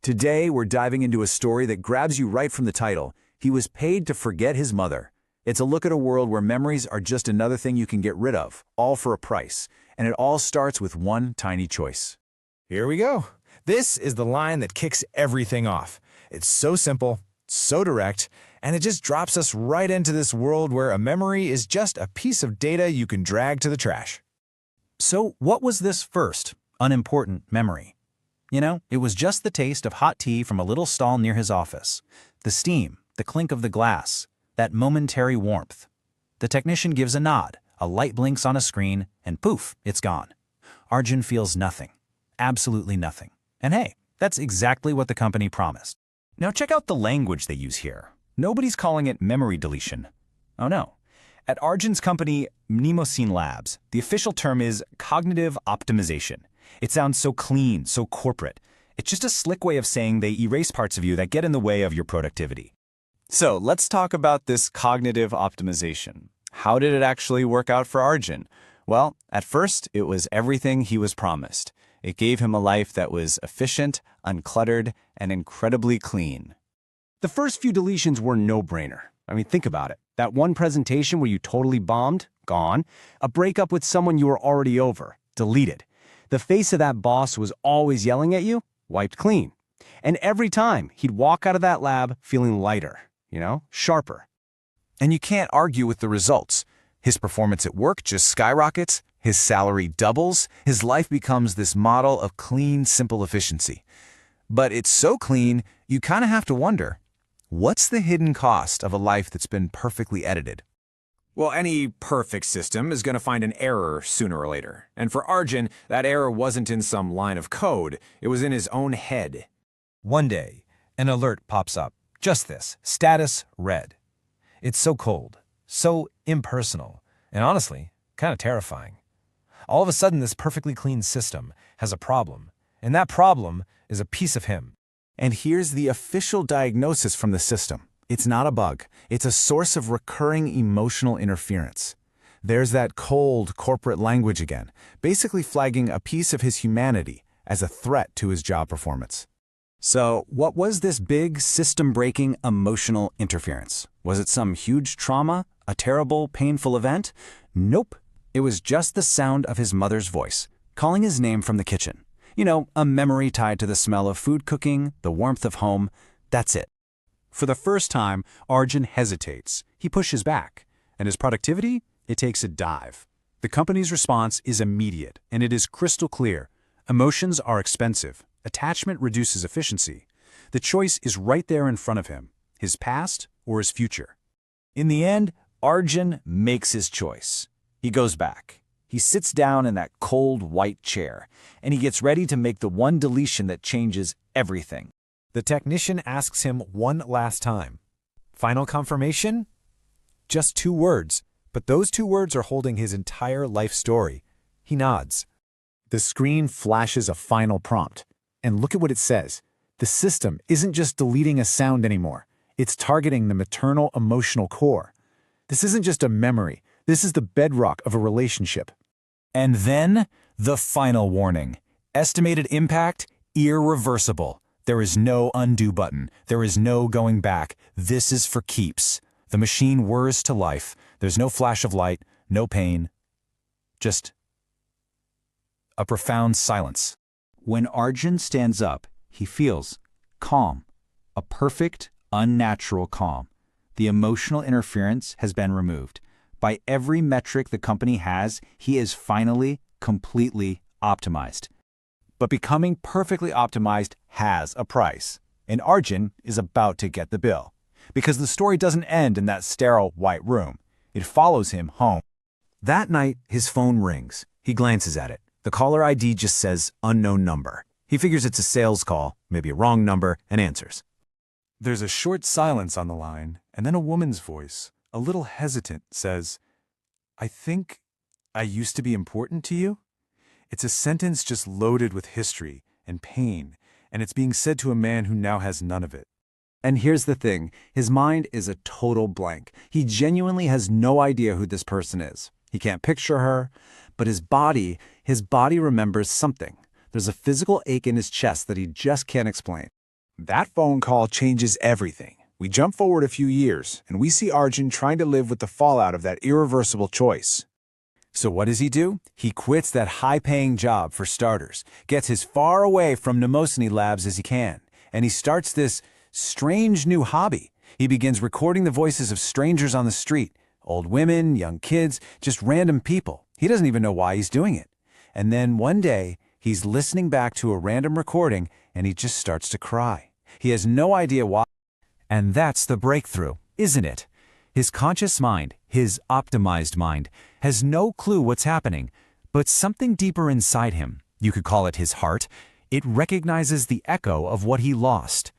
Today, we're diving into a story that grabs you right from the title. He was paid to forget his mother. It's a look at a world where memories are just another thing you can get rid of, all for a price. And it all starts with one tiny choice. Here we go. This is the line that kicks everything off. It's so simple, so direct, and it just drops us right into this world where a memory is just a piece of data you can drag to the trash. So what was this first, unimportant memory? You know, it was just the taste of hot tea from a little stall near his office. The steam, the clink of the glass, that momentary warmth. The technician gives a nod, a light blinks on a screen, and poof, it's gone. Arjun feels nothing. Absolutely nothing. And hey, that's exactly what the company promised. Now check out the language they use here. Nobody's calling it memory deletion. Oh no. At Arjun's company, Mnemoscene Labs, the official term is cognitive optimization. It sounds so clean, so corporate. It's just a slick way of saying they erase parts of you that get in the way of your productivity. So let's talk about this cognitive optimization. How did it actually work out for Arjun? Well, at first, it was everything he was promised. It gave him a life that was efficient, uncluttered, and incredibly clean. The first few deletions were no-brainer. I mean, think about it. That one presentation where you totally bombed, gone. A breakup with someone you were already over, deleted. The face of that boss was always yelling at you, wiped clean. And every time, he'd walk out of that lab feeling lighter, sharper. And you can't argue with the results. His performance at work just skyrockets, his salary doubles, his life becomes this model of clean, simple efficiency. But it's so clean, you kind of have to wonder, what's the hidden cost of a life that's been perfectly edited? Well, any perfect system is going to find an error sooner or later. And for Arjun, that error wasn't in some line of code. It was in his own head. One day, an alert pops up. Just this, status red. It's so cold, so impersonal, and honestly, kind of terrifying. All of a sudden, this perfectly clean system has a problem, and that problem is a piece of him. And here's the official diagnosis from the system. It's not a bug. It's a source of recurring emotional interference. There's that cold corporate language again, basically flagging a piece of his humanity as a threat to his job performance. So what was this big, system-breaking emotional interference? Was it some huge trauma? A terrible, painful event? Nope. It was just the sound of his mother's voice, calling his name from the kitchen. You know, a memory tied to the smell of food cooking, the warmth of home. That's it. For the first time, Arjun hesitates. He pushes back. And his productivity? It takes a dive. The company's response is immediate, and it is crystal clear. Emotions are expensive. Attachment reduces efficiency. The choice is right there in front of him, his past or his future. In the end, Arjun makes his choice. He goes back. He sits down in that cold white chair, and he gets ready to make the one deletion that changes everything. The technician asks him one last time. Final confirmation? Just 2 words, but those 2 words are holding his entire life story. He nods. The screen flashes a final prompt. And look at what it says. The system isn't just deleting a sound anymore. It's targeting the maternal emotional core. This isn't just a memory. This is the bedrock of a relationship. And then, the final warning. Estimated impact, irreversible. There is no undo button. There is no going back. This is for keeps. The machine whirs to life. There's no flash of light, no pain. Just a profound silence. When Arjun stands up, he feels calm. A perfect, unnatural calm. The emotional interference has been removed. By every metric the company has, he is finally, completely optimized. But becoming perfectly optimized has a price, and Arjun is about to get the bill. Because the story doesn't end in that sterile white room. It follows him home. That night, his phone rings. He glances at it. The caller ID just says unknown number. He figures it's a sales call, maybe a wrong number, and answers. There's a short silence on the line, and then a woman's voice, a little hesitant, says, "I think I used to be important to you?" It's a sentence just loaded with history and pain, and it's being said to a man who now has none of it. And here's the thing, his mind is a total blank. He genuinely has no idea who this person is. He can't picture her, but his body remembers something. There's a physical ache in his chest that he just can't explain. That phone call changes everything. We jump forward a few years, and we see Arjun trying to live with the fallout of that irreversible choice. So what does he do? He quits that high-paying job for starters, gets as far away from Mnemosyne Labs as he can, and he starts this strange new hobby. He begins recording the voices of strangers on the street, old women, young kids, just random people. He doesn't even know why he's doing it. And then one day, he's listening back to a random recording, and he just starts to cry. He has no idea why. And that's the breakthrough, isn't it? His conscious mind, his optimized mind, has no clue what's happening, but something deeper inside him, you could call it his heart, it recognizes the echo of what he lost.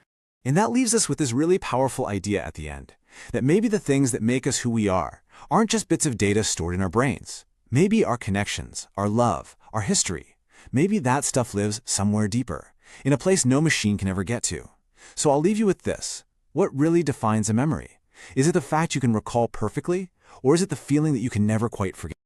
And that leaves us with this really powerful idea at the end, that maybe the things that make us who we are aren't just bits of data stored in our brains. Maybe our connections, our love, our history, maybe that stuff lives somewhere deeper, in a place no machine can ever get to. So I'll leave you with this. What really defines a memory? Is it the fact you can recall perfectly, or is it the feeling that you can never quite forget?